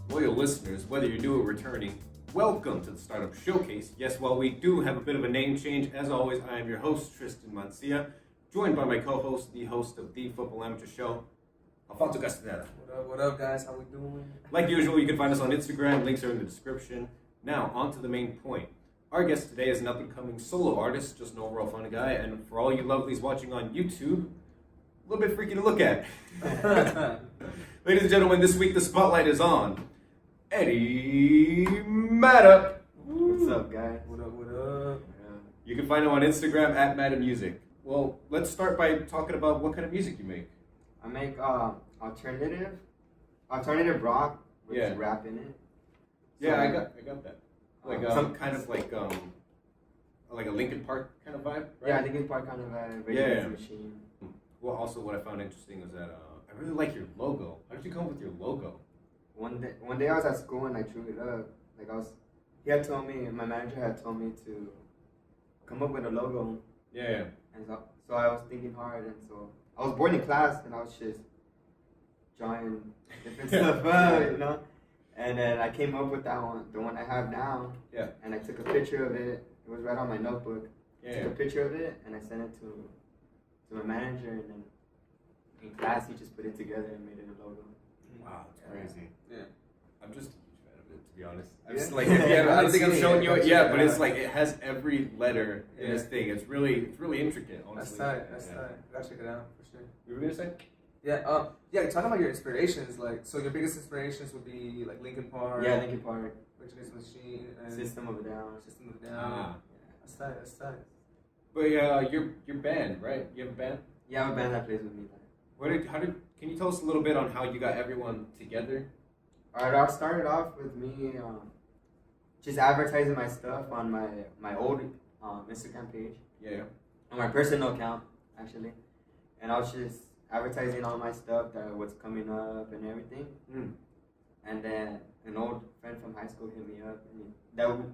Loyal listeners, whether you're new or returning, welcome to the Startup Showcase. Yes, while we do have a bit of a name change, as always, I am your host, Tristen Mancilla, joined by my co-host, the host of the Football Amateur Show, Alfonso Castaneda. What up, guys? How we doing? Like usual, you can find us on Instagram. Links are in the description. Now, on to the main point. Our guest today is an up-and-coming solo artist, just an overall fun guy, and for all you lovelies watching on YouTube, a little bit freaky to look at. Ladies and gentlemen, this week the spotlight is on Eddie Matta. What's up, guys? What up? You can find him on Instagram at MattaMusic. Well, let's start by talking about what kind of music you make. I make alternative rock with rap in it. Yeah, So, I got that. Like some kind of like a Linkin Park kind of vibe, right? Yeah, Linkin Park kind of vibe. Yeah. Machine. Well, also what I found interesting was that I really like your logo. How did you come up with your logo? One day I was at school and I drew it up. He had told me, my manager had told me to come up with a logo. Yeah. And so I was thinking hard, and so I was bored in class and I was just drawing different stuff up, you know. And then I came up with that one, the one I have now. Yeah. And I took a picture of it. It was right on my notebook. Yeah. I took a picture of it and I sent it to my manager, and then in class he just put it together and made it a logo. Wow, that's crazy. Yeah. I'm just a huge fan of it, to be honest. I'm Yeah? just like, I don't think I'm showing you it Yeah, yet, but it's like it has every letter in this thing. It's really intricate, honestly. That's tight. Gotta check it out for sure. You were gonna say? Yeah. Talking about your inspirations, like, so your biggest inspirations would be like Linkin Park. Yeah, Linkin Park. Rage Against the Machine. And System of a Down. System of a Down. Ah. Yeah, that's tight. But your band, right? You have a band? Yeah, I have a band that plays with me. Can you tell us a little bit on how you got everyone together? Alright, I started off with me just advertising my stuff on my old Instagram page. Yeah. On my personal account, actually. And I was just advertising all my stuff, what's coming up and everything. And then an old friend from high school hit me up.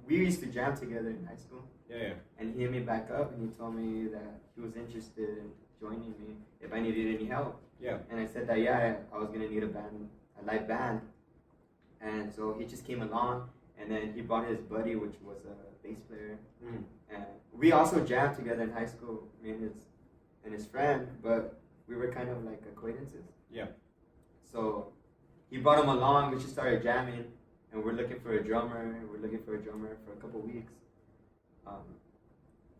We used to jam together in high school. Yeah. And he hit me back up and he told me that he was interested in joining me if I needed any help. Yeah. And I said that, I was going to need a live band. And so he just came along, and then he brought his buddy, which was a bass player. And we also jammed together in high school, me and his friend, but we were kind of like acquaintances. Yeah. So he brought him along, we just started jamming, and we're looking for a drummer. We're looking for a drummer for a couple weeks.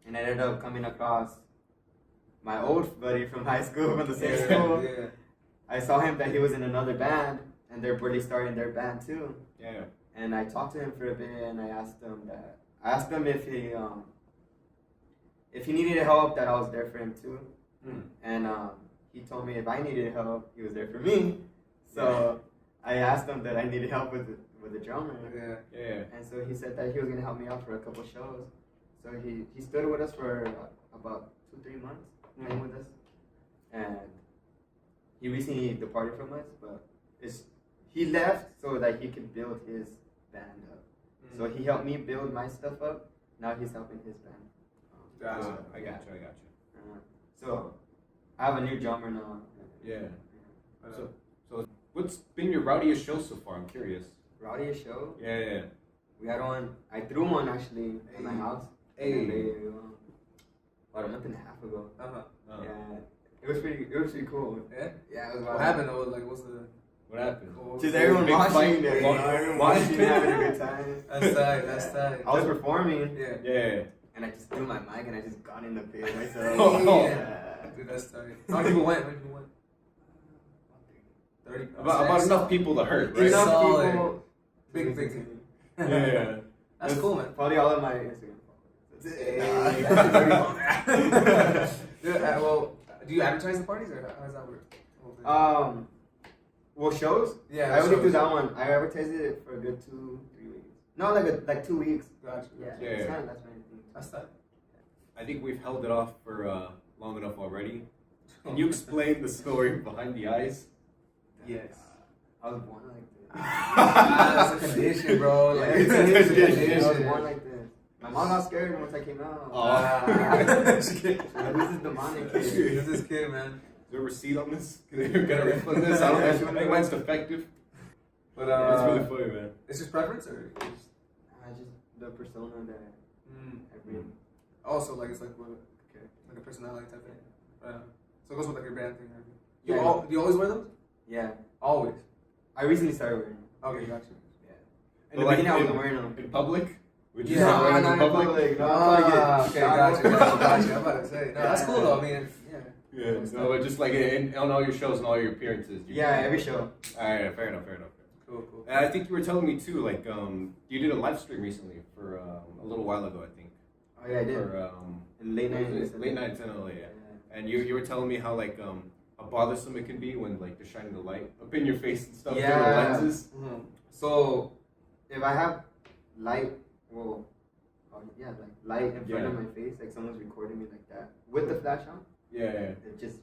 And I ended up coming across my old buddy from high school, from the same school. Yeah. I saw him that he was in another band, and they're really starting their band too. Yeah. And I talked to him for a bit, and I asked him if he needed help, that I was there for him too. And he told me if I needed help, he was there for me. So I asked him that I needed help with the drummer. Yeah. And so he said that he was gonna help me out for a couple shows. So he stood with us for about 2-3 months, playing with us, and he recently departed from us, but he left so that he could build his band up. So he helped me build my stuff up. Now he's helping his band. Gotcha. I got you. So I have a new drummer now. Yeah. So what's been your rowdiest show so far? I'm curious. Rowdiest show? Yeah. We had one. I threw one actually at my house. About a month and a half ago. Yeah. It was pretty cool. Yeah? Yeah, it was What happened though? Like, What happened? Just everyone watching, Watching, having a good time. That's tight. I was performing. Yeah. And I just threw my mic and I just got in the pit myself. Yeah. Dude, that's tight. How many people went? 30. About enough people to hurt, right? Enough Solid. people. Big team. Yeah. That's cool, man. Probably all of my Instagram Dude, well, do you advertise the parties or how does that work? Well, shows? Yeah, I only shows. do that one. I advertised it for a good 2-3 weeks. No, like 2 weeks. Gotcha. Yeah. That's my thing. That's tight. I think we've held it off for long enough already. Can you explain the story behind the eyes? Yes. I was born like this. That's a condition, bro. Like, It's a condition. I was born like this. My mom got scared once I came out. This is demonic. This is kid, man. Is there a receipt on this? Can I refund this? I don't know. I think mine's defective. But it's really funny, man. It's just preference, or just the persona that I bring. also like it's like what, like a personality type thing. So it goes with like your band thing. Right? Yeah. Do you always wear them? Yeah. Always. I recently started wearing them. Okay, gotcha. Yeah. But In the beginning, I wasn't wearing them. in public? Would you Yeah, say wearing them in public? No, Okay, gotcha. I'm about to say. No, that's cool though. I mean, yeah. Yeah, no, but just like on all your shows and all your appearances. Yeah, every show. Alright, fair enough. Cool. And I think you were telling me too, like, you did a live stream recently for a little while ago, I think. Oh yeah, I did. For, In late night. late nights in LA, yeah. And you were telling me how like how bothersome it can be when like they're shining the light up in your face and stuff through the lenses. Mm-hmm. So if I have light, like light in front of my face, like someone's recording me like that with the flash on, Yeah. it just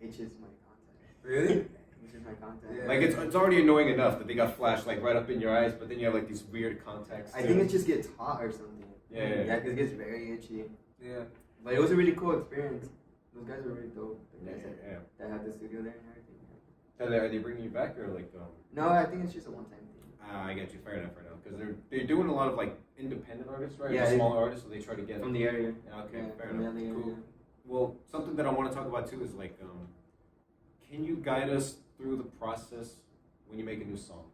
itches my contact. Really? Itches my contact. Yeah. Like it's already annoying enough that they got flash like right up in your eyes, but then you have like these weird contacts. I think it just gets hot or something. Yeah. Yeah, because it gets very itchy. Yeah. But it was a really cool experience. Those guys were really dope. The guys Yeah. that had the studio there and everything. Are they bringing you back or like? No, I think it's just a one-time thing. I get you. Fair enough. Because they're doing a lot of like independent artists, right? Yeah, Like, smaller artists, so they try to get From the area. Yeah, okay, Yeah, fair from enough. the area. Cool. Well, something that I want to talk about too is like, can you guide us through the process when you make a new song?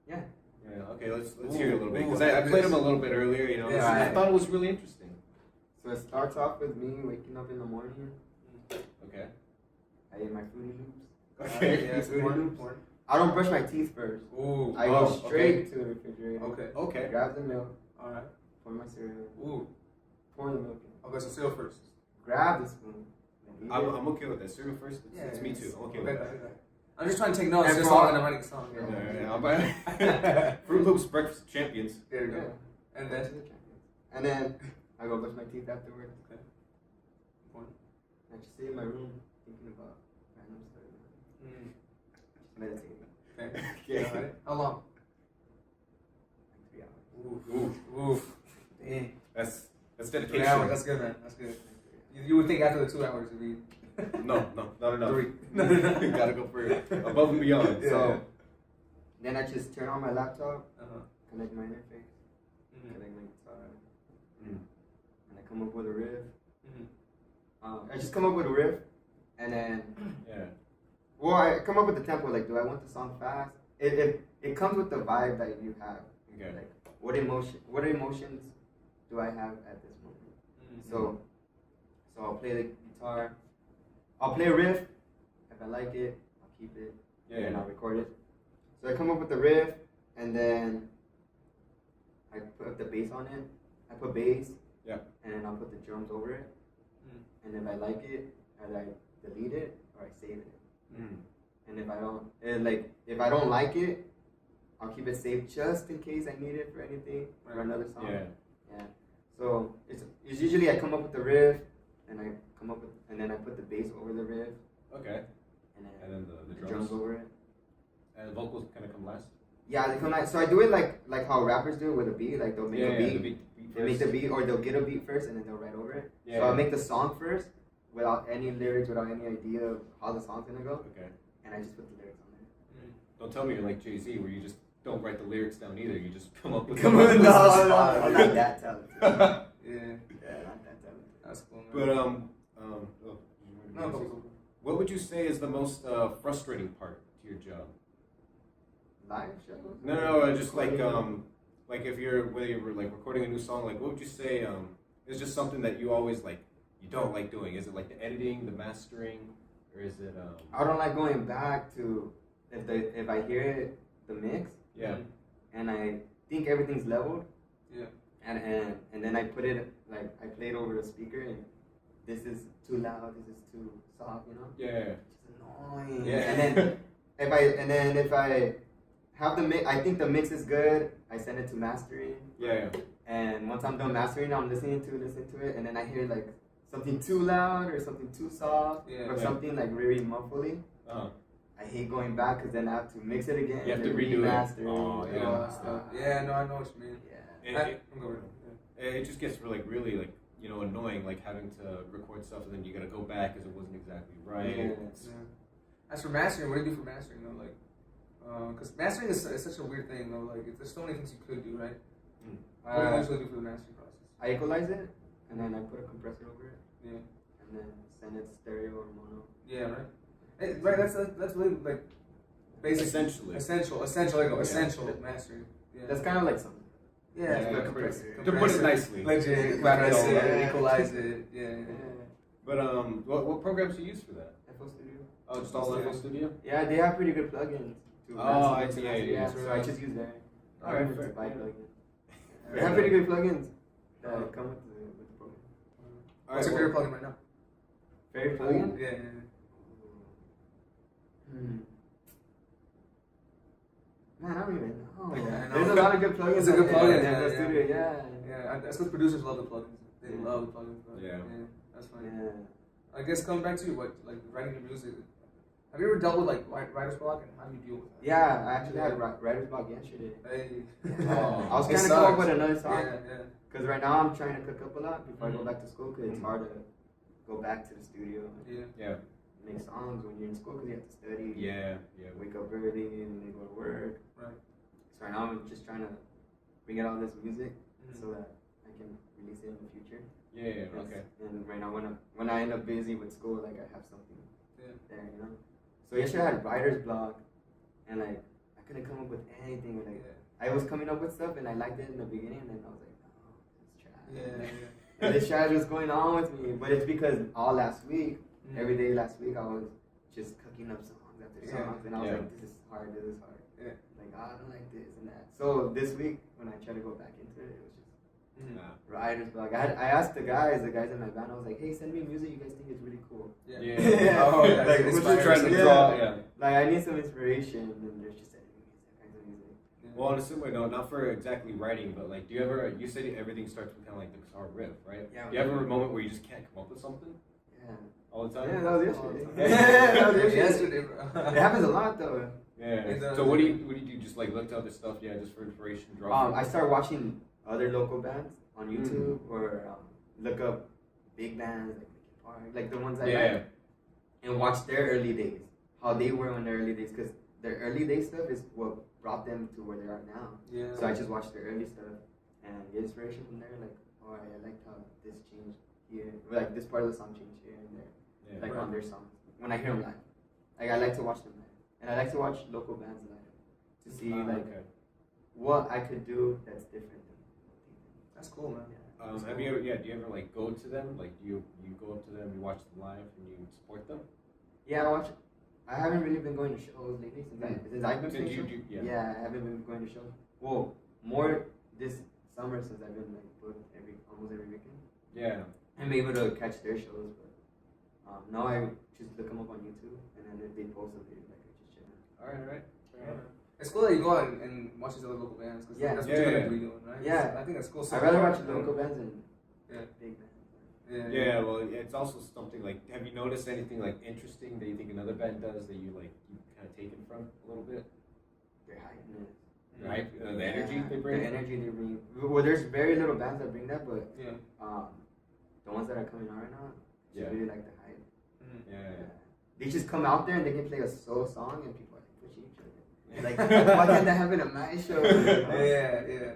Yeah. Yeah. Okay. Let's hear it a little bit because Ooh, I played them a little bit earlier. You know, Yeah, I thought it was really interesting. So it starts off with me waking up in the morning. Okay. I eat my Fruity Loops. Okay. Yeah, it's Fruity important. Loops. I don't brush my teeth first. Ooh. I go straight to the refrigerator. Okay. Okay. Grab the milk. All right. Pour my cereal. Ooh. Pour the milk in. Okay, so cereal first. Grab the spoon. and eat it. I'm okay with that. Cereal first. It's me too. I'm okay with that. I'm just trying to take notes. And This for song, all- and I'm writing a song. Yeah. Fruit Loops breakfast champions. There you go. Yeah. And That's then. the champions. And then I go brush my teeth afterwards. Okay. Important. I just sit in my room thinking about random stuff. Just meditating. Okay. Yeah. All right. How long? Like 3 hours. Oof. Dang. That's 3 dedication. hours. That's good, man. That's good. You would think after the 2 hours it'd be. No, not enough. 3. You gotta go for above and beyond. Yeah. So then I just turn on my laptop, Uh-huh. connect my interface, Mm-hmm. connect my guitar, Mm. and I come up with a riff. Mm-hmm. I just come up with a riff, and then Yeah. well, I come up with the tempo. Like, do I want the song fast? It comes with the vibe that you have. Okay. Like, what emotions do I have at this moment? Mm-hmm. So I'll play the guitar. I'll play a riff. If I like it, I'll keep it. Yeah. And I'll record it. So I come up with the riff, and then I put the bass on it. I put bass. Yeah. And then I'll put the drums over it. Mm. And if I like it, either I delete it or I save it. Mm. And if I don't like it, I'll keep it saved just in case I need it for anything for another song. Yeah. So it's usually I come up with the riff, and then I put the bass over the riff, Okay. and And then the the drums. drums over it. And the vocals kind of come last. Yeah, they come so I do it like how rappers do it with a beat. Like they'll make a beat, The beat they make the first. beat, or they'll get a beat first and then they'll write over it. Yeah. So I'll make the song first without any lyrics, without any idea of how the song's gonna go, Okay. and I just put the lyrics on there. Don't tell me you're like Jay-Z where you just don't write the lyrics down either. You just come up with Come them. on, no, I'm not that talented. Yeah. Yeah, not that talented. That's cool, man. But No, go. what would you say is the most frustrating part to your job? Live shows? No, just like if whether you're like recording a new song, like what would you say is just something that you always like you don't like doing? Is it like the editing, the mastering, or is it I don't like going back to if I hear it, the mix, yeah. and I think everything's leveled, Yeah. and then I put it like I play it over the speaker, and this is too loud, this is too soft, you know. Yeah. It's annoying. Yeah. And then if I have the mix, I think the mix is good. I send it to mastering, Yeah. and once I'm done mastering, I'm listening to it, and then I hear like something too loud or something too soft Yeah. or Yeah. something like really muffly. Uh-huh. I hate going back because then I have to mix it again. You have to and redo it. remaster Oh, and yeah. all Yeah, that stuff. yeah, no, I know what you mean. Yeah. I'm going. It just gets really like annoying, like having to record stuff and then you gotta go back because it wasn't exactly right. Yeah. It's- As for mastering, what do you do for mastering? Though, like, Because mastering is such a weird thing, though. Like, there's so many things you could do, right? What do you usually do for the mastering process? I equalize it, and then I put a compressor over it. Yeah. And then send it stereo or mono. Yeah, right. Hey, right. That's really like basic. Essentially. Essential. There you go. Essential mastering. Yeah. That's kind of like something. Yeah. Yeah, Compress to put it nicely. Legit. Compress Compress it, it. Equalize it. Yeah. But what programs do you use for that? FL Studio. Oh, just all FL Studio. Yeah, they have pretty good plugins. Oh, I see. Yeah, so I just use that. All right, to fair. buy plugins. They have pretty good plugins that come with the program. What's your favorite plugin right now? Favorite plugin? Yeah. Man, I don't even know. Yeah, I know. There's a lot of good plugins. It's a good plugin. Yeah, Yeah. Studio, yeah. Yeah, that's because producers love the plugins. They love the plugins. But Yeah. That's fine. Yeah. I guess coming back to you, what like writing your music. Have you ever dealt with like writer's block, and how do you deal with that? Yeah, I actually had writer's block yesterday. Hey. I was It trying to come up sucks. with another song. Yeah. Because right now I'm trying to cook up a lot before I go back to school because it's hard to go back to the studio and Yeah. make songs when you're in school because you have to study. Yeah. Wake up early and then go to work. Right. So right now I'm just trying to bring out all this music so that I can release it in the future. Yeah. Okay. And right now when I end up busy with school, like I have something there, you know. So yesterday I had writer's block, and like I couldn't come up with anything. Like I was coming up with stuff, and I liked it in the beginning, and then I was like, no, it's trash. Yeah. And this trash was going on with me, but it's because all last week, every day last week, I was just cooking up songs after songs, and I was like, this is hard. Yeah. Like I don't like this and that. So this week when I tried to go back into it, it was just writer's block. I asked the guys in my band, I was like, hey, send me music you guys think is really cool. Yeah. Oh, yeah. Like, What inspired. you're trying to draw. Yeah. Like I need some inspiration, and there's just sending me kinds of music. Well, on a similar note, not for exactly writing, but like, do you ever? You said everything starts with kind of like the guitar riff, right? Yeah. Do you ever have a moment where you just can't come up with something Yeah. all the time? Yeah, that was yesterday. Yeah, that was Yesterday, bro. It happens a lot though. Yeah. So what do you do? Just like look to other stuff, just for inspiration, draw. I start watching other local bands on YouTube or look up big bands like Linkin Park, like the ones I like, and watch their early days, how they were in their early days, because their early day stuff is what brought them to where they are now. Yeah. So I just watch their early stuff and get inspiration from there. Like, oh, I liked how this changed here, or, like this part of the song changed here and there, like on their songs. When I hear them live, like I like to watch them live, and I like to watch local bands live to see what I could do that's different. That's cool, man. Have you ever? Yeah. Do you ever like go to them? Like, do you go up to them, you watch them live, and you support them? Yeah, I haven't really been going to shows lately since I've been playing shows. Yeah, I haven't been going to shows. Well, more this summer since I've been like booked almost every weekend. Yeah. I'm able to catch their shows, but now I just look them up on YouTube, and then if they post something, like I just check them. All right. It's cool that you go out and watch these other local bands because that's what you're gonna be doing, right? Yeah, I think that's cool. So I'd rather watch local bands than big bands. Yeah, well, it's also something like, have you noticed anything like interesting that you think another band does that you kind of taken from a little bit? Their hypeness. Right? The energy they bring? The energy they bring. Well, there's very little bands that bring that, but the ones that are coming out right now, I really like the hype. Yeah. They just come out there and they can play a soul song and people are like pushing each other. Like, why can't that happen at my show? Yeah,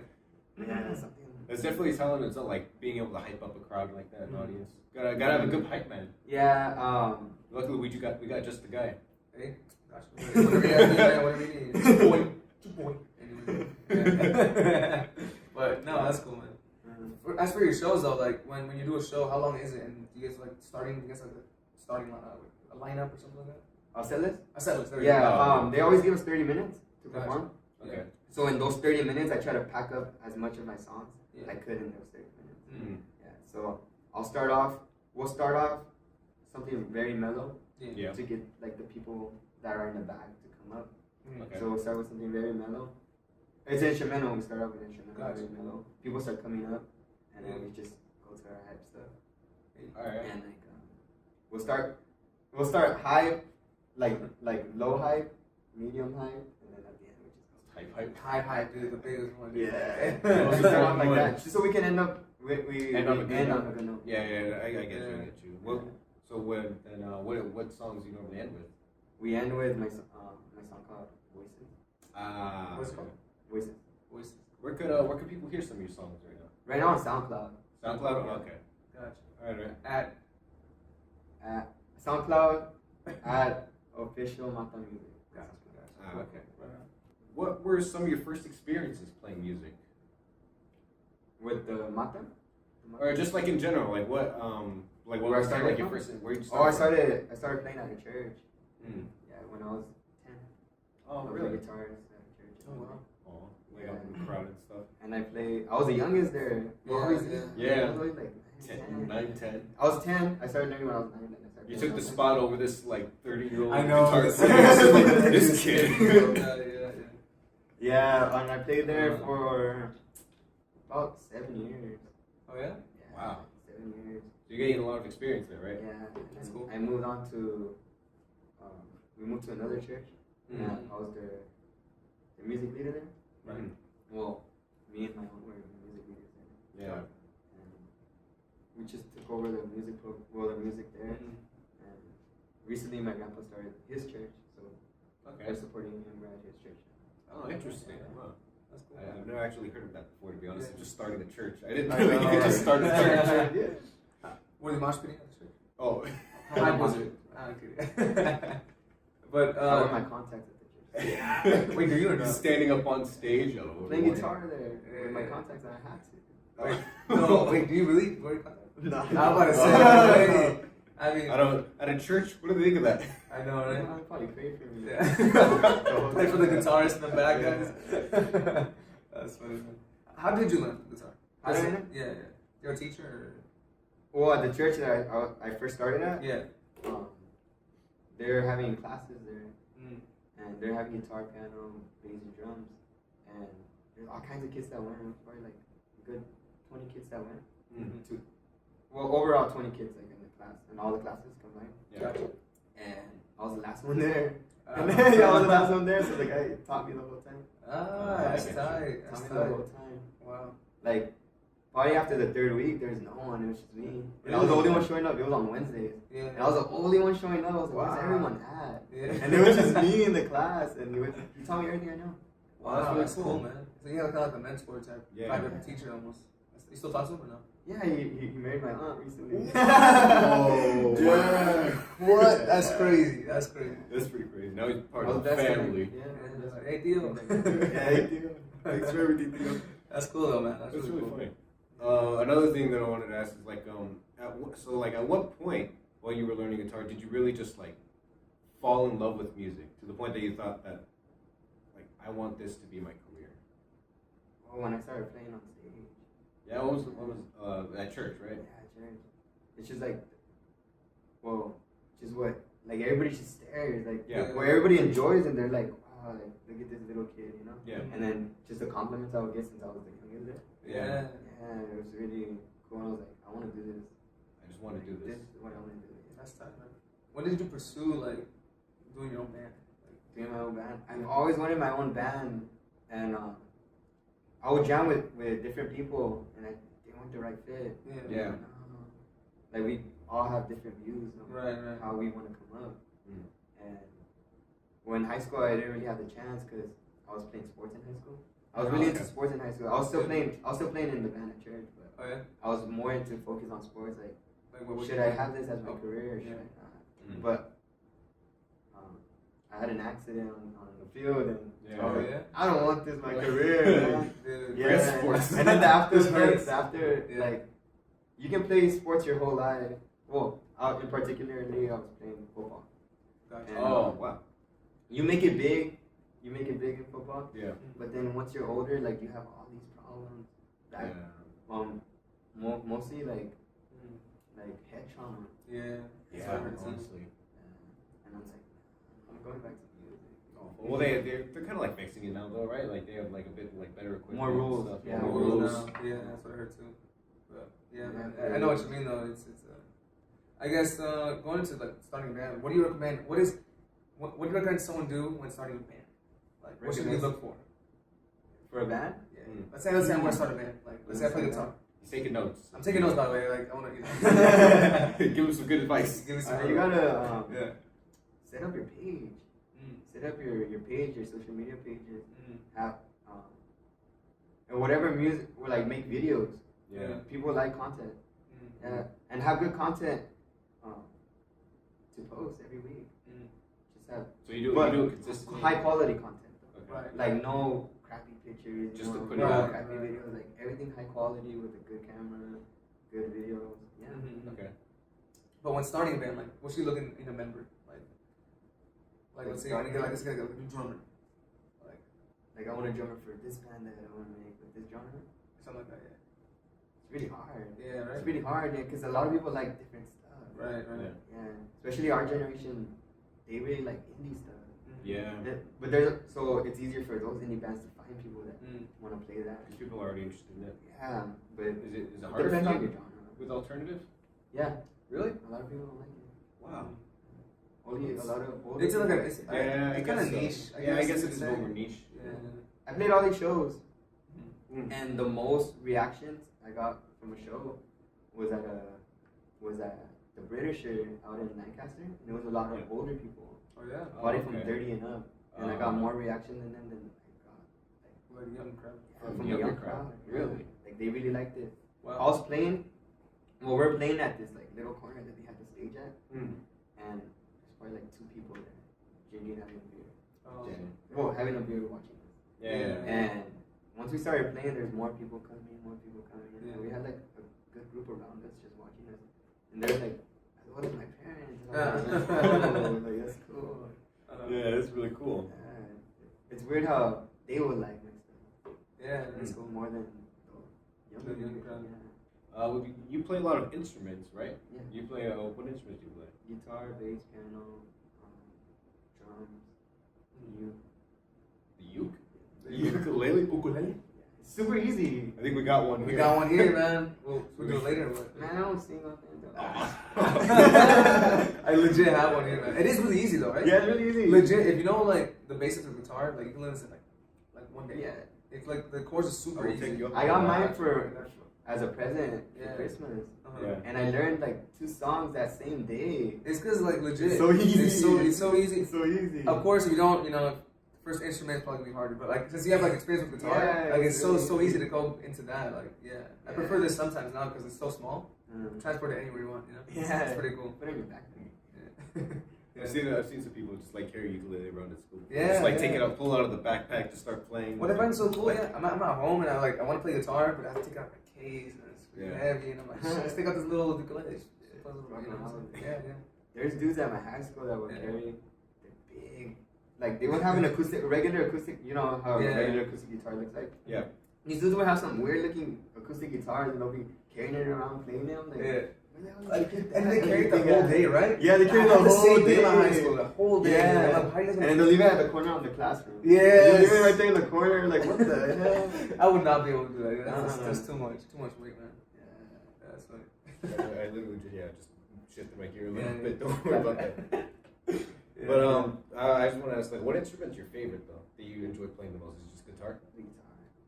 that's something. It's definitely talent. It's not like being able to hype up a crowd like that, an audience. Gotta have a good hype man. Yeah. Luckily, we got just the guy. Hey, gosh, whatever you need. 2 point. But no, that's cool, man. As for your shows though, like when you do a show, how long is it? And do you guys like starting a lineup or something like that? Set list? Yeah. They always give us 30 minutes to perform. Okay. So in those 30 minutes, I try to pack up as much of my songs I could in those 30 minutes. Yeah. So we'll start off something very mellow to get like the people that are in the back to come up. Okay. So we'll start with something very mellow. It's instrumental. We start off with instrumental, very mellow. People start coming up, and then we just go to our hype stuff. All right. And like we'll start high, like low hype, medium hype, and then at the end we just go Hype, dude, the biggest one. Yeah. We'll start off like that, just so we can end up we end on a good note. Yeah, I get you. Well, so what songs do you normally end with? We end with my song called Voices. What's it called? Voices. Voices. Where could people hear some of your songs right now? Right now on SoundCloud. SoundCloud? Okay. Gotcha. Alright. At SoundCloud at official MattaMusic. Gotcha. Okay. What were some of your first experiences playing music? With the Matta? Or just like in general, like what Where was I kind started of like your from? first where you Oh, started? I started playing at a church. Mm. Yeah, when I was 10. Oh, I was really? a guitarist at a church. Oh, wow. Oh, like out in the crowd and stuff. And I was the youngest there. Yeah. I was always like 9, 10. I was 10. I started learning when I was 9. Then I started You playing took the when I was spot over this like 30-year-old I know. guitar player. This kid. Yeah. 10. Yeah, and I played there for about 7 years. Oh yeah. Yeah, Wow. 7 years. You're getting a lot of experience there, right? Yeah, and That's then cool. I moved on to, we moved to another church, Mhm. and I was the music leader there. Mhm. Well, me and my own were the music leaders there. Yeah. And we just took over the music there. Mhm. And recently my grandpa started his church, so Okay. we're supporting him at his church. Oh, interesting. Yeah. Wow. That's cool. I've never actually heard of that before, to be honest. Yeah. Just starting a church. I didn't I know you know, could just right? start a church. Yeah. Were the mosh pitting at the church? Oh. How high was it? Okay. But I wear my contacts at the church. wait, do you or not? He's standing up on stage. Playing guitar there with my contacts, I had to. No, wait, do you really wear your contacts? No. I'm about to say. I mean, I don't. At a church, what do they think of that? I know, right? I'm probably crazy for me. Yeah. Play for the guitarist in the back, guys. That's funny. Man. How did you learn the guitar? How did I learn? Yeah. You're a teacher? Or? Well, at the church that I first started at, Yeah. they're having classes there, Mm. and they're having guitar, piano, bass, and drums, and there's all kinds of kids that went. Probably like a good 20 kids that went. Mm-hmm. Well, overall 20 kids like in the class, and all the classes combined. Yeah. Gotcha. And I was the last one there. Uh, And then I was the last one there, so the guy taught me the whole time. That's Okay. tight. That's Taught me the tight. whole time. Wow. Like, probably after the third week, there's no one. It was just me. And I was the only one showing up. It was on Wednesdays. Yeah. And I was the only one showing up. I was like, Wow. where's everyone at? Yeah. And it was just me in the class. And he taught me everything I know. Wow, That's that's really cool, cool. man. So you have kind of like a mentor type, Yeah. private teacher almost. You still talk to him or no? Yeah, he married my aunt recently. Oh, Yeah. What? That's crazy. That's crazy. That's pretty crazy. Now he's part I was of the best friend. family. Yeah, And man. it's like, hey, Theo. Yeah, he did. Thanks for everything, Theo. That's cool though, man. That's That's really really cool. funny. Another thing that I wanted to ask is like, at what point while you were learning guitar did you really just like fall in love with music to the point that you thought that like I want this to be my career? Well, when I started playing on stage. Yeah, what was at church, right? Yeah, church. It's just like, well, just what, like everybody just stares, like, Yeah. where everybody enjoys and they're like, wow, like, look at this little kid, you know? Yeah. And then just the compliments I would get since I was the youngest there. Yeah. Yeah, it was really cool. I was like, I want to do this. I just want to do This this. is what I want to do. That's tight, man. When did you pursue like doing your own band? Doing my own band. I've always wanted my own band, and I would jam with different people, and they weren't the right fit. Yeah. Like we all have different views of Right. how we want to come up. Mm. And when in high school, I didn't really have the chance because I was playing sports in high school. I was Oh, really okay. into sports in high school. I was still playing in the band at church, but Oh yeah. I was more into focus on sports. Like, What would should you I do? have this as my Oh, career or should yeah. I not? Mm. But I had an accident on the field, and Yeah. Oh yeah. I don't want this my career, man. Dude. Yeah, Forget sports. and then after, This hurts. after Yeah. like, you can play sports your whole life. Well, in particularly, I was playing football. Gotcha. And, Oh wow. You make it big in football, Yeah. but then once you're older, like you have all these problems. Like, Yeah. mostly like Mm. head trauma. Yeah. Yeah. That's what it is. Honestly. And I was like, I'm going back to music. Well, they're kind of like fixing it now, though, right? Like they have like a bit like better equipment, More rules. and stuff. Yeah, More more rules rules. now. Yeah, that's what I heard too. But yeah, man. Yeah. I know what you mean though. It's I guess going into like starting a band. What do you recommend? What do you recommend someone do when starting a band? Like what should we look for? For a band? Yeah. Mm. Let's say I want to start a band. Like let's say I play guitar. He's taking notes. I'm taking notes by the way. Like I want to Give him some good advice. give me some. You gotta yeah. set up your page. Set up your page, your social media pages, have and whatever music, or like make videos. Yeah. People like content. Yeah, and have good content to post every week. Just have. So you do it consistently. High quality content. Though. Okay. Right. Like no crappy pictures. Just to put no it out. crappy videos. Like everything high quality with a good camera, good videos. Yeah. Okay. But when starting a band, like, what's you looking in a member? Like let's say you want to get like this guy, like a new drummer. Like I want a drummer for this band that I want to make with this genre. Something like that, yeah. It's really hard. Yeah, right. It's really hard, yeah, because a lot of people like different stuff. Right. Yeah, especially our generation, they really like indie stuff. Yeah. But so it's easier for those indie bands to find people that want to play that. Because people are already interested in it. Yeah, but Is it it harder depends for on you your genre. with alternative? Yeah, Really? a lot of people don't like it. Wow. Only a lot of older It's like people. it's kind of niche. I guess it's a little more niche. Yeah. I played all these shows, Mm. and the most reactions I got from a show was at the Britisher out in Lancaster, and it was a lot of older people, Oh yeah. probably from 30 and up, and I got more reaction than them than I got Like young crowd. from the young crowd. Really? Like they really liked it. Wow. I was playing. Well, we're playing at this like little corner that they had the stage at, and there's probably like 2 people there, drinking, having a beer. Oh. Well, having a beer, watching us. Yeah. And once we started playing, there's more people coming. Yeah. And we had like a good group around us just watching us. And they're like, I go to my parents. And I'm like, that's cool. Yeah, it's really cool. It's weird how they would like my stuff. Yeah, It's that's cool. more than The young crowd. You play a lot of instruments, right? Yeah. You play, what instruments do you play? Guitar, bass, piano, drums, uke. The uke? The ukulele? It's super easy. I think we got one We here. got one here, man. We'll do it later. But Man, I don't sing on it. I legit have one here, man. It is really easy though, right? Yeah, it's really easy. Legit, if you know like the basics of guitar, like you can learn this in like one day. Yeah. It's like the chords are super will easy. take you up I on got that. mine as a present Yeah. for Christmas. Yeah. And I learned like 2 songs that same day. It's because like legit. It's so easy. It's so easy. It's so easy. Of course, if you don't, first instrument is probably gonna be harder. But like since you have like experience with guitar, Yeah, like it's really so easy to go into that. Like I prefer this sometimes now because it's so small. Transport it anywhere you want. Yeah. It's pretty cool. Put it in your backpack. Yeah. I've seen some people just like carry ukulele around at school. Yeah, Just like yeah. take it out, pull it out of the backpack, just start playing. What I find so cool, I'm at home and I want to play guitar, but I have to take out my case and it's really heavy, and I'm like, shit, let's take out this little ukulele. Yeah. There's dudes at my high school that would carry. They're big. Like they would have an regular acoustic. You know how a regular acoustic guitar looks like. Yeah. These dudes would have some weird looking acoustic guitars and they'll be carrying it around, playing them. Like, And they carry it the whole day, right? Yeah, they carry the whole same day. thing in high school, the whole day. Yeah. Like, how you guys And then they'll leave it at the corner of the classroom. Yes. They'll leave it right there in the corner. Like, what the hell? I would not be able to do that. That's No. too much weight, man. Yeah, that's funny. I literally just shifted my gear a little Yeah. bit. Don't worry about that. Yeah. But I just want to ask, like, what instrument's your favorite though that you enjoy playing the most? Is it just guitar? The guitar.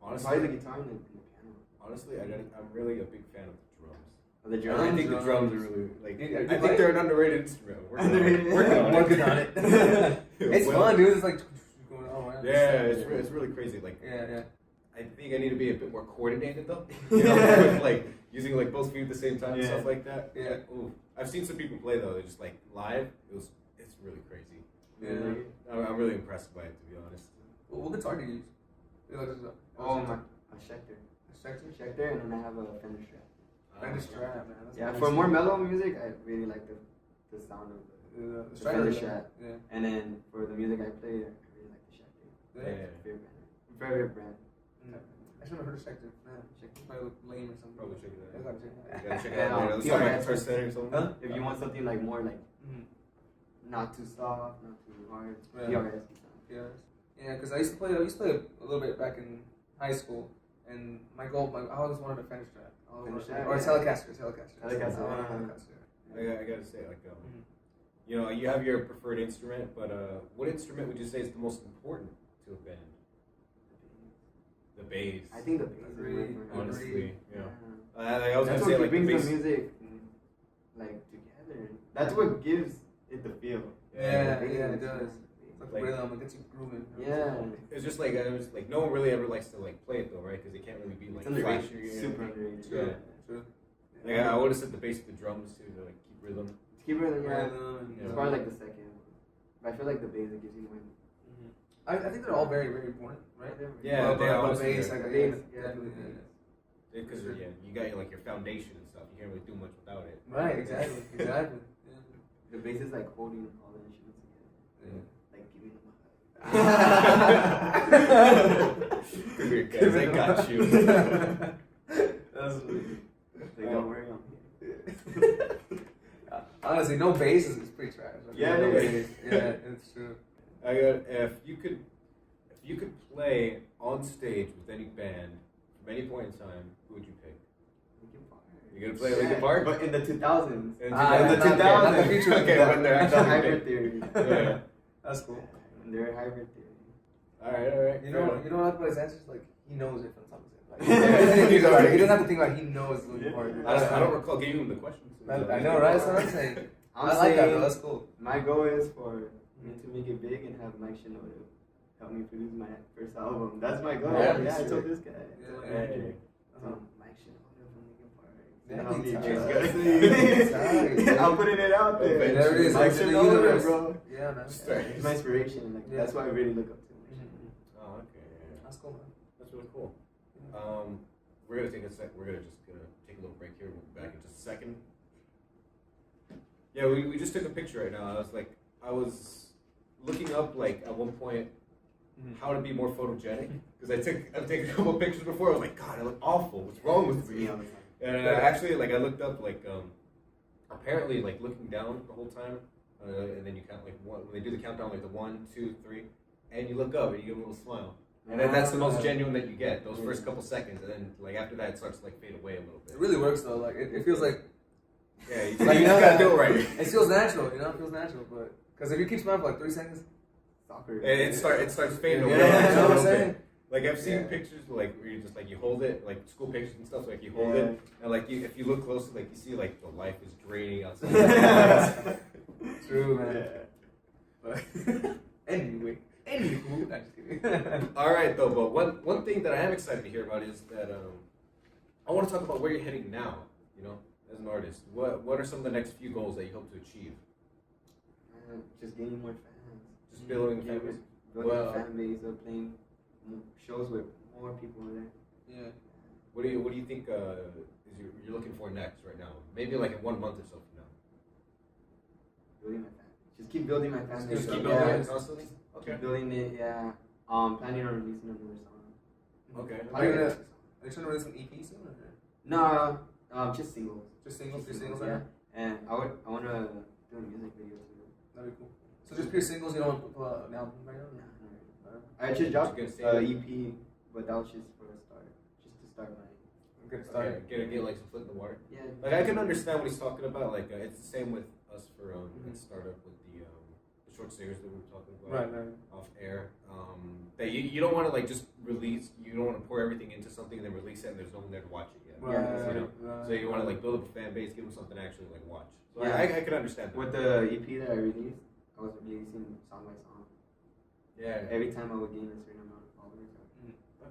Honestly, Probably the guitar and the piano. honestly, I'm really a big fan of the drums. Oh, the I drums. think the drums are really like. Yeah, I think they're an underrated instrument. Underrated. Working on it. It's Well, fun, dude. It's like going all around. Yeah, it's really crazy. Like, Yeah. I think I need to be a bit more coordinated though. With, like using like both feet at the same time and Yeah. stuff like that. Yeah. Ooh. I've seen some people play though. They're just like live. It's really crazy. Yeah. I'm really impressed by it, to be honest. What guitar do you use? You like A Schecter. Schecter, and then I have a Fender Strat. Fender Strat, man. That's Yeah, nice. for more mellow music, I really like the sound of The Fender Strat. Strat. Yeah. And then for the music I play, I really like the Schecter. Yeah. Favorite brand. I should have heard of Schecter. Man, Schecter probably look lame or something. Probably check it I out. gotta check it out. You gotta check it Yeah, out later. no, Let's talk about PRS. Tristen or something. Huh? If you want something like more like Mhm. not too soft, not too hard, Yeah. PRS. Yeah, because I used to play a little bit back in high school, and my goal, I always wanted a Fender Strat. Fender Strat, Or a yeah. Telecaster. Telecaster. I want a Telecaster. I gotta say, like, you know, you have your preferred instrument, but what instrument would you say is the most important to a band? The bass. I think the bass Agreed. is more Honestly, yeah. Yeah. I was That's gonna say what like the brings bass. the music like together. That's what gives it the feel. Yeah, The bass. it does. Put the Like- rhythm, it gets you grooving. Yeah. It's just like no one really ever likes to like play it though, right? Because they can't really be like It's underrated. flashy. Super underrated. True. True. Like I would have said the bass of the drums too to like keep rhythm. Keep it, yeah. Rhythm and- It's probably like the second. But I feel like the bass it gives you one. I think they're all very, very important, right? Yeah, they are. But bass, like, Bass, yeah, yeah. definitely. Because you got your like your foundation and stuff. You can't really do much without it. Right, exactly, exactly. The bass is like holding all the instruments together. Like giving them Come here, guys. I got you. That's Like, don't worry, I'm here. honestly, no bass is pretty trash. Like, Yeah, no it is. bass. Yeah, it's true. I got if you could play on stage with any band from any point in time, who would you pick? You're gonna play Linkin Park? But in the 2000s. In Ah, the not the 2000s. future. Okay, when they're That's actually hybrid big. theory. Yeah. That's cool. They're hybrid theory. All right. You know what about his answers? Like he knows it from something. Like, Yeah. he doesn't have to think about it. He knows Linkin Park. I don't recall giving him the questions. I know, right? That's what I'm saying. I like that though. That's cool. My goal is for me to make it big and have Mike Shinoda help me produce my first album. That's my goal. Yeah, Yeah, I sure. told this guy. Yeah. Mike Shinoda from Linkin Park. Yeah, Help me he's choose tight. good. I'm putting it out there. Okay. There it is. Mike It's in the Shinoda, universe. bro. Yeah, man. He's my inspiration. Like, Yeah. That's why I really look up to him. Oh, okay. Yeah. That's cool, man. That's really cool. We're gonna take a sec. We're gonna take a little break here. We'll be back in just a second. Yeah, we just took a picture right now. I was looking up like at one point how to be more photogenic because I've taken a couple of pictures before. I was like, God, I look awful. What's wrong with me? And actually, like I looked up like apparently like looking down the whole time, and then you count like when they do the countdown like the 1, 2, 3, and you look up and you give a little smile. And then that's the most genuine that you get, those first couple seconds, and then like after that it starts to like fade away a little bit. It really works though. Like it feels like Yeah, you Like, just gotta do it right. it feels natural. You know, it feels natural. But because if you keep smiling for like 3 seconds, Soccer. It starts fading Yeah, away. yeah, you know a what I'm little saying? bit. Like I've seen Yeah. pictures like where you just like you hold it, like school pictures and stuff. Like you hold it, and like if you look closely, like you see like the life is draining outside. true, man. Yeah. But anyway, I'm just kidding. All right, though. But one thing that I am excited to hear about is that I want to talk about where you're heading now. You know, as an artist, what are some of the next few goals that you hope to achieve? Just gaining more fans. Just building a fan base. Building Well- a fan base of playing shows with more people there. Yeah. What do you think is you're looking for next right now? Maybe like in 1 month or so from now. Building my fan. Just keep building my fan base. Just keep up. building Yeah, it constantly. Okay. Keep building it. Yeah. Planning on releasing another song. Okay. Are you trying to release an EP soon? Or? No, just singles. Just singles, three singles, Yeah. yeah. And I want to do a music video too. That'd be cool. So just pure singles, you don't want to put an album right now? I just dropped Just gonna say- EP, but that was just for a start. Just to start my. Good start. Okay, get like some foot in the water. Yeah. Like I can understand what he's talking about. Like it's the same with us for at startup with the short series that we were talking about Right. off air. That you don't want to like just release. You don't want to pour everything into something and then release it and there's no one there to watch it yet. Right. You know? So you want to like build up a fan base, give them something to actually like watch. So Yeah. I could understand that. With the EP that I released, I was releasing song by song. Yeah. Every time I would gain a certain amount of followers,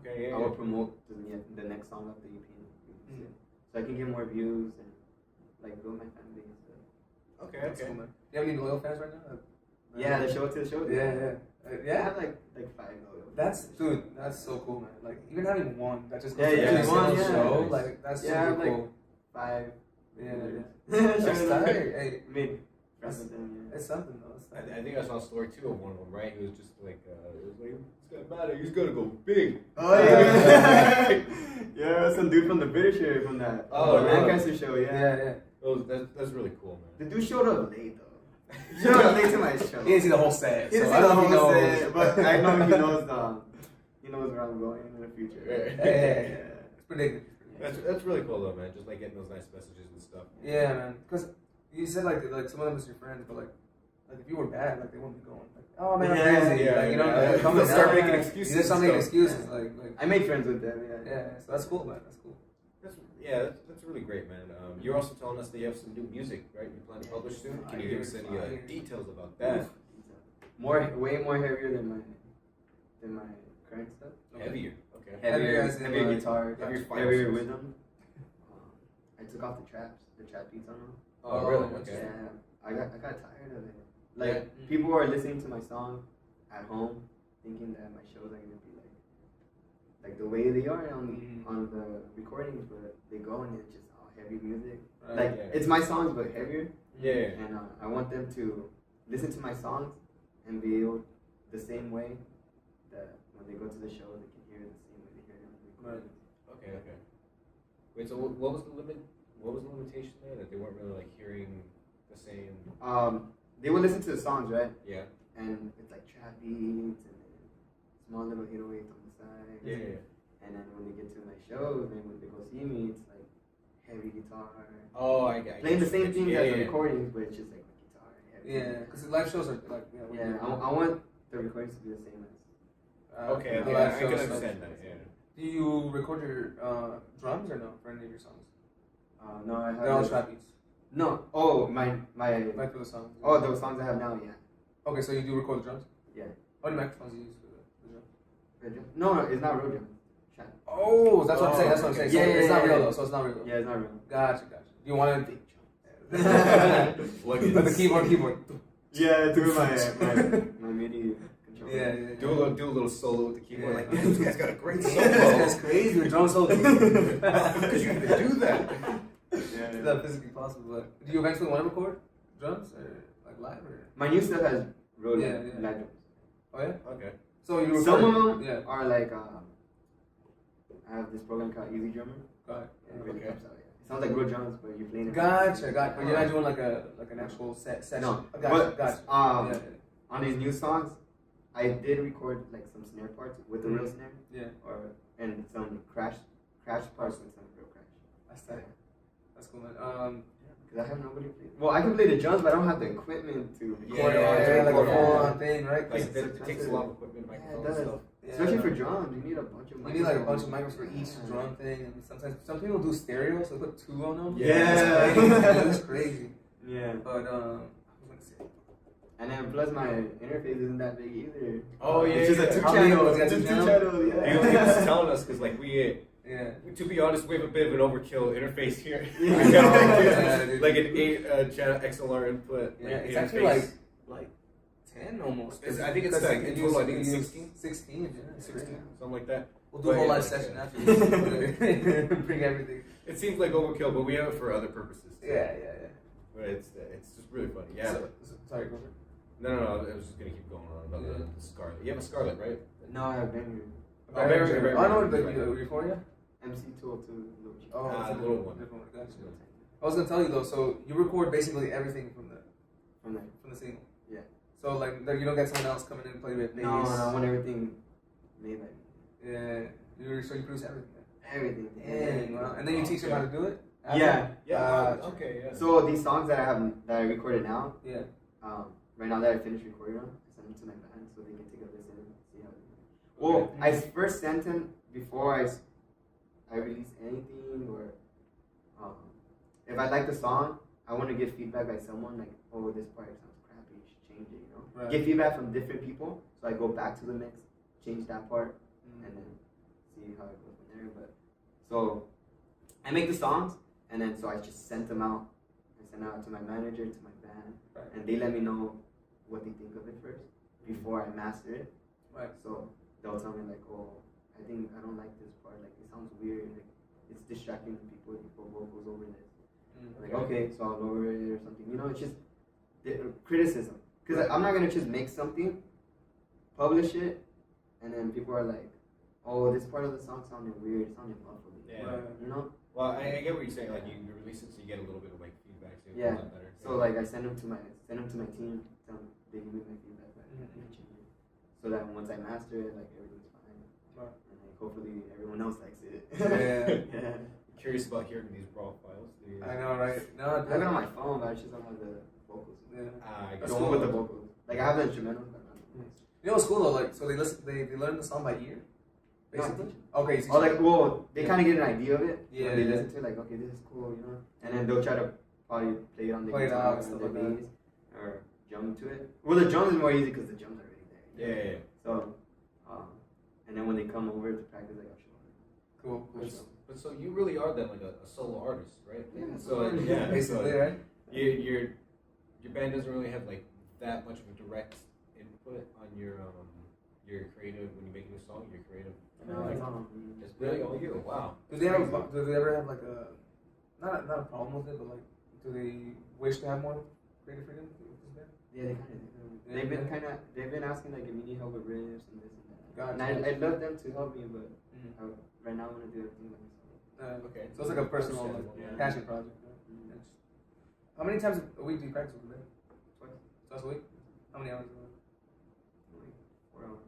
Okay. Yeah. I would promote the next song of the EP. So I can get more views and like build my fan base. Okay. That's Okay. cool, man. You have any loyal fans right now? Yeah, the show to the show. Yeah. I have like 5 loyal. That's so cool, man. Like even having one that just goes Yeah, to yeah, every one, single yeah. show, like that's Yeah, super like- cool. 5. Yeah. That's That's tight. Hey, Made friends with them. Yeah. it's something though. It's I think I saw a story too of one of them, right? He was just like, it was like, it's gonna matter. He's gonna go big. Oh yeah. Yeah, some dude from the British area from that Lancaster show. Yeah. That's really cool, man. The dude showed up late though. He showed up late to my show. He didn't see the whole set. He didn't so see I the don't know whole if he knows. set, but I know he knows. He knows where I'm going in the future. Hey. It's predictive. That's really cool though, man. Just like getting those nice messages and stuff. Yeah, man. Because you said like some of them is your friends, but like if you were bad, like they wouldn't be going. Like, oh man, I'm crazy. Yeah, like, you know, yeah. like, come They'll start down, making man. excuses You just start and making stuff. excuses. Like I made friends with them. yeah. So that's cool, man. That's cool. That's really great, man. You're also telling us that you have some new music, right? You plan to publish soon. Can you give us any details about that? way more heavier than my current stuff. Okay. Heavier. Okay. Heavier guitar, heavier heavier rhythm. I took off the trap beats on them. Oh, really? Okay. Yeah, I got tired of it. Like people are listening to my song at home, thinking that my shows are gonna be like the way they are on the recordings, but they go and it's just all heavy music. Right. Like it's my songs but heavier. Yeah. And I want them to listen to my songs and be able the same way that when they go to the show they can hear it the same way they hear it on the recording. Okay. Wait, so what was the limit? What was the limitation there? That they weren't really like hearing the same. They would listen to the songs, right? Yeah. And it's like trap beats and then small little 808s on the side. Yeah. And then when they get to my shows, then when they go see me, it's like heavy guitar. Oh, I get Playing the same thing as the yeah. recordings, but it's just like guitar. Heavy. Yeah, because the live shows are like I want the recordings to be the same as. Okay, the I live can shows. understand that. Yeah. Do you record your drums or no for any of your songs? No, I have. They're all trap beats. No. Oh, my. Like for the songs. Oh, those songs I have now, yeah. Okay, so you do record the drums? Yeah. What microphones do you use for the drums? No, it's not real drum. Oh, that's what I'm saying. That's what I'm saying. So it's not real though. So it's not real. Yeah, it's not real. Gotcha. Do you want to? Plug it. But the keyboard. Yeah, doing my MIDI controller. Yeah. Do a little solo with the keyboard. Yeah. Like, man, this guy's got a great solo. That's crazy. Your drum solo. Because you can do that. It's not physically possible, but do you eventually want to record drums or like live or? My new stuff has real Yeah. live drums. Oh yeah. Okay. So you record. Some of them Yeah. are like I have this program called Easy Drummer. Got it. And it really Okay. helps out, yeah. It sounds like real drums, but you're playing it. Gotcha. But you're not doing like an actual session. No. Gotcha. But on these new songs, I did record like some snare parts with the real snare. Yeah. And some crash parts with some real crash. That's tight. That's cool, man. Because I have nobody play. Well, I can play the drums, but I don't have the equipment to record Yeah, like a record full-on thing, right? Like, It's it takes a lot of equipment, Yeah, it microphones, does. stuff. Especially for drums, you need a bunch of You microphones. need like a bunch of microphones for each drum thing, and sometimes some people do stereo, so they put two on them. Yeah. That's crazy. Yeah. But I was gonna say, And then plus my interface isn't that big either. Oh, yeah, It's just a yeah. two How many channel. of those? Two You got two channels, He yeah. was telling us because like yeah. to be honest, we have a bit of an overkill interface here. Yeah. We got Yeah, dude. like an 8 channel XLR input. Yeah, like, it's interface. actually like 10 almost. I think it's like in total. I think it's 16. 16, yeah. 16, something like that. We'll do a whole But, live yeah, session yeah. after this. Bring everything. It seems like overkill, but we have it for other purposes. Too. Yeah. But it's just really funny. Yeah. Sorry, go for it. No. I was just gonna keep going on about the Scarlet. You have a Scarlet, right? No, I have been Oh, very. I know the Euphoria. MC202 Little G. Oh, Ah, it's a little one. Different one. Gotcha. I was gonna tell you though. So you record basically everything from the single. Yeah. So like you don't get someone else coming in and play with bass. No, I want everything made by me. Yeah. So you produce everything. Everything. Dang. Wow. And then you teach them how to do it. Yeah. Yeah. Okay. Yeah. So these songs that I recorded now, Yeah. right now that I finished recording them, I sent them to my band so they can take a listen and see how they do. Well, I first sent them before I release anything, or if I like the song, I want to get feedback by someone like, oh, this part sounds crappy, you should change it, you know. Right. Get feedback from different people, so I go back to the mix, change that part, and then see how it goes from there. But so I make the songs, and then so I just sent them out. I sent it out to my manager, to my band, Right. and they let me know what they think of it first before I master it. Right. So they'll tell me like, oh, I don't like this part. Like it sounds weird. Like it's distracting people. You put vocals over this. Like okay, so I'll lower it or something. You know, it's just criticism. Because I'm not gonna just make something, publish it, and then people are like, oh, this part of the song sounded weird. It sounded muffled. Yeah. You know. Well, I get what you're saying. Like you release it, so you get a little bit of like feedback. So Yeah. a lot better. So like I send them to my team. Tell them they give me my feedback. So that once I master it, like everything's fine. Right. And like hopefully everyone else likes it. Yeah. Curious about hearing these raw files. I know, right? No, I have it on my phone, but I just don't have the vocals. Yeah. I That's Don't cool. with the vocals. Like I have the instrumentals, but not the vocals. You know what's cool though? Like, so they learn the song by ear. Basically. Okay. So Or like, well, they Yeah. kind of get an idea of it. Yeah, When they yeah. listen to it, like, okay, this is cool, you know. And then they'll try to probably play it on the Play it guitar out and or stuff the like that. bass, or jump to it. Well, the drums is more easy because the drums are already there. Yeah. So, and then when they come over to practice, like, I'll show them. Cool. But so you really are then like a solo artist, right? Yeah. So yeah, Basically, so right? your band doesn't really have like that much of a direct input on your creative when you make a new song. Your creative. It's really all you. Wow. Do they ever have like a not a problem with it, but like do they wish to have more creative freedom with this band? Yeah, they kind of do. They've been asking like if we need help with riffs and this and that. Gotcha. And I'd love them to help me, but right now I want to do everything by myself. Okay. So it's like a personal passion project. Right? How many times a week do you practice with the band? Twice a week. How many hours a week? 4 hours.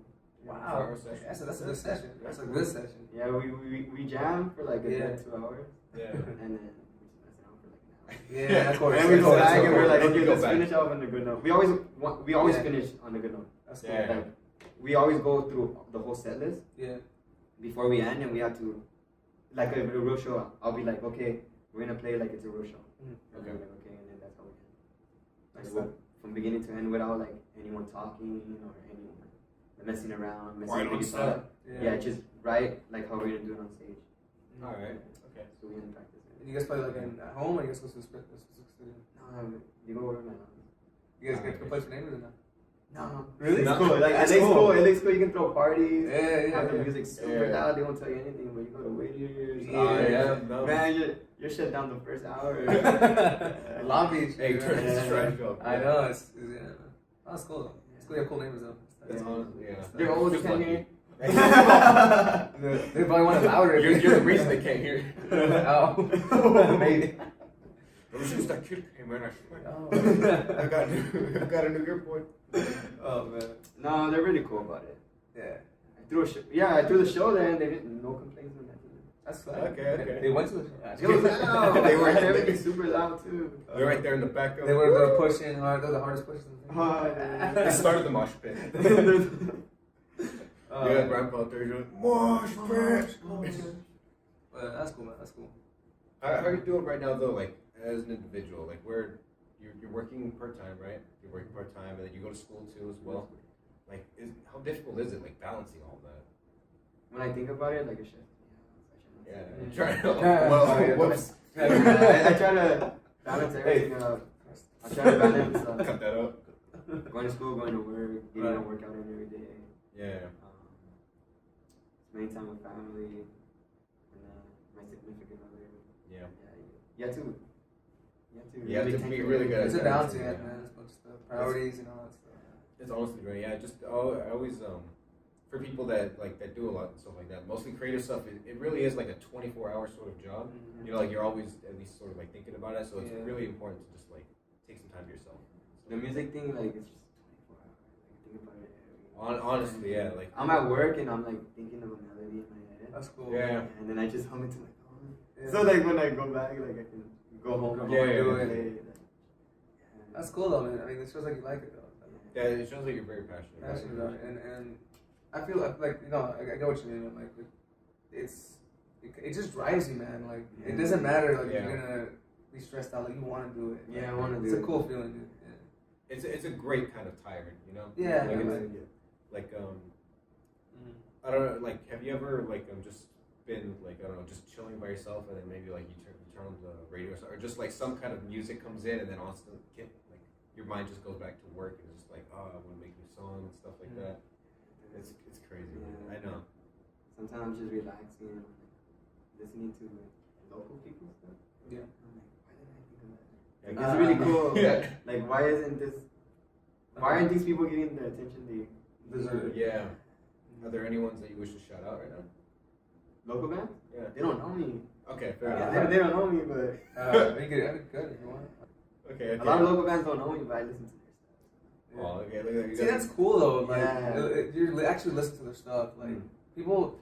Wow. That's a good session. That's a good session. Yeah, we jam for like a good 2 hours. Yeah. And then we just mess around for like an hour. Yeah, of course. And we go back and we're like, Then okay, you go let's back. finish off on a good note. We always finish on a good note. That's cool. Yeah. Like, we always go through the whole set list Yeah. before we end, and we have to, like a real show. I'll be like, okay, we're gonna play like it's a real show. And Okay. we're like, okay, and then that's how we end. Like, from beginning to end without like anyone talking or anyone messing around, Right on set. Yeah, just right like how we're gonna do it on stage. All right. Okay. So we end practice. And you guys play like at home, or you guys go to the specific studio? No, you go over my house. You guys get to play for neighbors or not? No, Really? It's No. cool. Like That's it looks cool. cool. It looks cool. You can throw parties. Yeah. Have the music super Yeah. loud. They won't tell you anything, but you go to Whittier's. No. Man, you're shut down the first hour. Long Beach. Hey, turn Yeah. this trash up. I know. It's that's cool though. It's cool. You have cool neighbors though. That's honestly, yeah. They're old. They Just can't lucky. hear. They probably want it louder. You're the reason they can't hear. Oh, maybe. It was just that kid came in. Oh. I got a new earboard. Oh man. No, they're really cool about it. Yeah. I threw the show there, and they didn't no complaints on that. That's fine. Okay. They went to the It was loud. They were- everything super loud too. They're right there in the back of They were pushing hard. Those are the hardest pushes. They started the mosh pit. Yeah, grandpa out there doing mosh pit. That's cool, man. That's cool. How are you doing right now though? Like as an individual, like where you're working part time, right? You're working part time, and then you go to school too as well. Like, how difficult is it, like balancing all that? When I think about it, like a shit. Yeah, Yeah. try to. Yeah. Well, whoops. I try to balance everything up. I try to balance Cut that up. going to school, going to work, getting a workout in every day. Yeah. Spending time with family, and my significant other. Yeah. You have to. You have to be really good at It's a that. balancing act, man. It's a bunch of stuff. Priorities and all that stuff. It's honestly great. Yeah, I always for people that do a lot and stuff like that. Mostly creative stuff. It really is like a 24-hour sort of job. Mm-hmm. You know, like you're always at least sort of like thinking about it. So it's Yeah. really important to just like take some time to yourself. The music thing, like, it's just 24 hours. Like, I think about it every Honestly, yeah. Like I'm at work and I'm like thinking of a melody in my head. That's cool. Yeah. And then I just hum it to my phone. Yeah. So like when I go back, like I can go home and Yeah, do yeah. it. Like, That's cool though, man. I mean, it shows like you like it though. yeah, it shows like you're very passionate. Passionate about it, and I feel like you know, I get what you mean. Man. Like it just drives you, man. Like it doesn't matter. Like you're gonna be stressed out. Like you want to do it. Yeah, I want to do It's it. a cool feeling, dude. It's a great kind of tiring, you know. Yeah. Like, Yeah. like I don't know. Like, have you ever just been like I don't know, just chilling by yourself, and then maybe like you turn on the radio or something, or just like some kind of music comes in, and then honestly, like your mind just goes back to work, and it's just like, oh, I want to make a new song and stuff like that. It's crazy. Yeah. I know. Sometimes I'm just relaxing, listening to local people stuff. Yeah. I'm like, why didn't I think of that? Yeah, Like, it's really cool. Yeah. Like, why aren't these people getting the attention they deserve? Yeah. Are there any ones that you wish to shout out right now? Local bands? Yeah. They don't know me. Okay, fair Yeah, enough. they don't know me, but Make it good if you want. Okay. a lot of local bands don't know me, but I listen to their stuff. Oh, okay. Look at that. See, that's cool though. Like Yeah. you actually listen to their stuff. Like people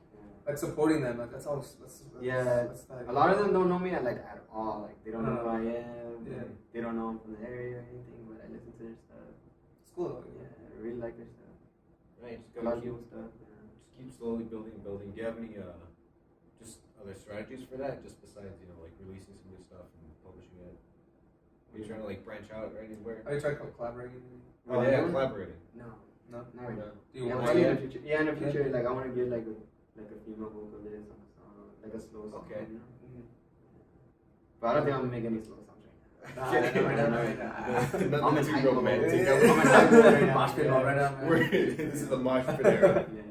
like supporting them. Like that's always that's A lot of them don't know me at all. Like they don't know who I am. Yeah. They don't know I'm from the area or anything, but I listen to their stuff. It's cool though. Yeah, I really like their stuff. Right, just A lot gotta of keep, cool stuff. just keep slowly building and building. Do you have any just other strategies for that? Just besides like releasing some new stuff and publishing it. Are you trying to like branch out or anywhere? Are you trying to collaborate? Oh yeah, collaborating. No, No. not right now. Do you Yeah, want probably to? in the future. Yeah, in the future, like I want to get like a female vocalist on a song, like a slow song. Okay. You know? But I don't think I'm gonna make any slow songs right now. Nothing in too high mode. romantic. I'm in high mode right now. Mosh pit mode right now, man. This is the mosh pit era. Yeah.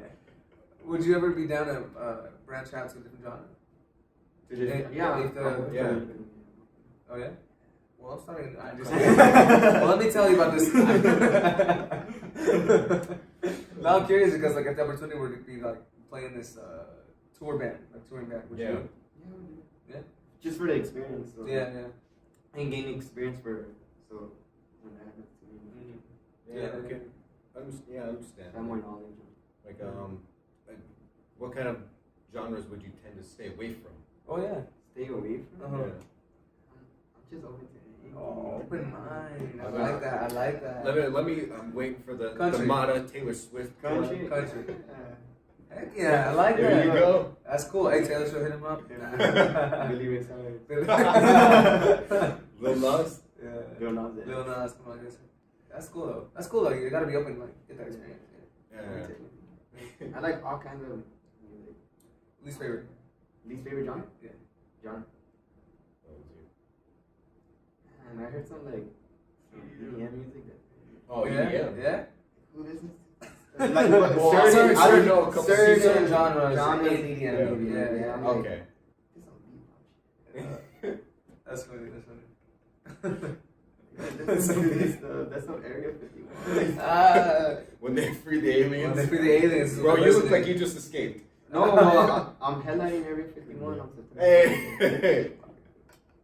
Would you ever be down to branch out to a different genre? Yeah. Yeah. Oh yeah. Well, I'm starting. I just. Well, let me tell you about this. Now I'm curious because like if the opportunity were to be like playing this touring band, would you? Yeah. Just for the experience. So. Yeah. And gain experience for so when that happens to me. Yeah. Okay. I understand. I have more knowledge. Like what kind of genres would you tend to stay away from? Oh yeah. Stay away from. Yeah. I'm just open to anything. Oh, open mind. I like that. I like that. Let me. I'm waiting for the Country. Matta Taylor Swift Country. Heck yeah, I like that. There you go. That's cool. Hey, Taylor, should hit him up. Believe it's Lil Nas. Yeah. Lil Nas. Lil Nas, come on, guys. That's cool though. That's cool though. You gotta be open, like get that experience. Yeah. I like all kinds of music. Least favorite. Least favorite genre? Yeah. Genre. And I heard some like EDM music. Oh yeah. EDM. Yeah. Who listens? Like what? Certain- I don't know a couple certain genres. genres. Yeah. EDM. Yeah. Okay. That's funny. That's some Area 51. When they free the aliens. When they free the aliens. Bro, you look like you just escaped. No, well, I'm headlining Area 51 on September. Hey.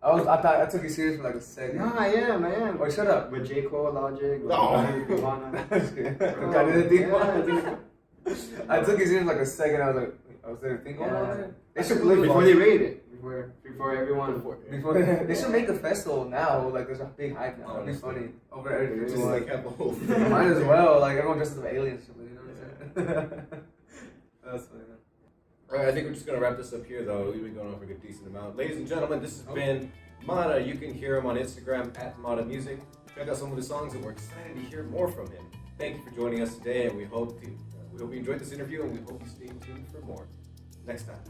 I took you serious for like a second. No, I am. Oh, shut up. With J. Cole, Logic, with No. I took you serious for like a second. I was like, was there a thing going on there? They should believe before they raid it. Before everyone. Before they should make a festival now. Like there's a big hype now. It'd be funny over Area Just 51. like have a whole Might as well. Like everyone dresses up aliens. You know what I'm saying? That's funny. Man. Alright, I think we're just going to wrap this up here, though. We've been going on for a good decent amount. Ladies and gentlemen, this has been Matta. You can hear him on Instagram at MattaMusic. Check out some of the songs, and we're excited to hear more from him. Thank you for joining us today, and we hope you enjoyed this interview, and we hope you stay tuned for more next time.